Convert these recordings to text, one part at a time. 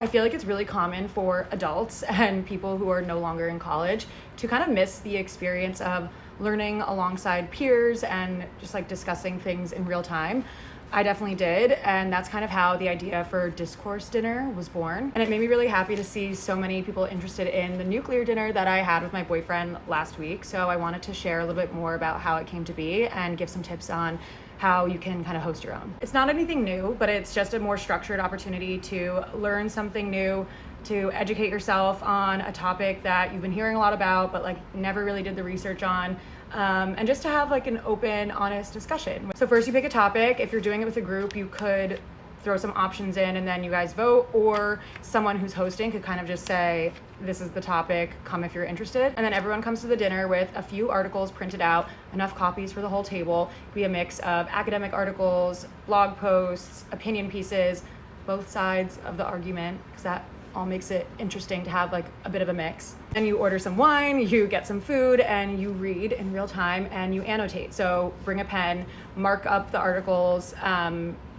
I feel like it's really common for adults and people who are no longer in college to kind of miss the experience of learning alongside peers and just like discussing things in real time. I definitely did, and that's kind of how the idea for discourse dinner was born. And it made me really happy to see so many people interested in the nuclear dinner that I had with my boyfriend last week. So I wanted to share a little bit more about how it came to be and give some tips on how you can kind of host your own. It's not anything new, but it's just a more structured opportunity to learn something new, to educate yourself on a topic that you've been hearing a lot about, but like never really did the research on. And just to have like an open, honest discussion. So first you pick a topic. If you're doing it with a group, you could throw some options in and then you guys vote, or someone who's hosting could kind of just say, this is the topic, come if you're interested. And then everyone comes to the dinner with a few articles printed out, enough copies for the whole table. Be a mix of academic articles, blog posts, opinion pieces, both sides of the argument, because that all makes it interesting to have like a bit of a mix. Then you order some wine, you get some food, and you read in real time and you annotate. So bring a pen, mark up the articles,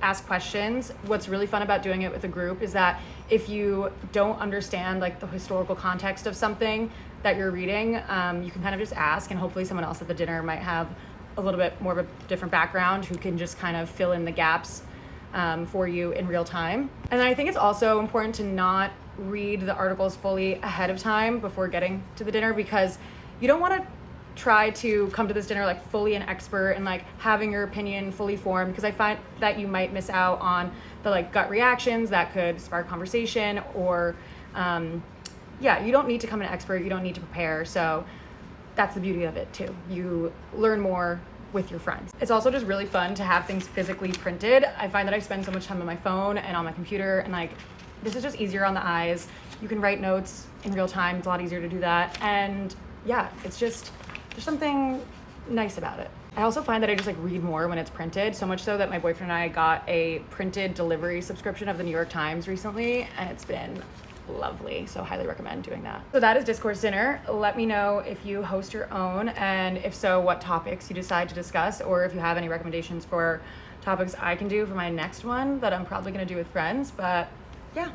ask questions. What's really fun about doing it with a group is that if you don't understand like the historical context of something that you're reading, you can kind of just ask, and hopefully someone else at the dinner might have a little bit more of a different background who can just kind of fill in the gaps for you in real time. And then I think it's also important to not read the articles fully ahead of time before getting to the dinner, because you don't want to try to come to this dinner like fully an expert and like having your opinion fully formed, because I find that you might miss out on the like gut reactions that could spark conversation, or you don't need to come an expert, you don't need to prepare. So that's the beauty of it too. You learn more with your friends. It's also just really fun to have things physically printed. I find that I spend so much time on my phone and on my computer, and like this is just easier on the eyes. You can write notes in real time. It's a lot easier to do that. And yeah, it's just, there's something nice about it. I also find that I just like read more when it's printed, so much so that my boyfriend and I got a printed delivery subscription of the New York Times recently, and it's been lovely. So highly recommend doing that. So that is discourse dinner. Let me know if you host your own, and if so, what topics you decide to discuss, or if you have any recommendations for topics I can do for my next one that I'm probably gonna do with friends. But yeah,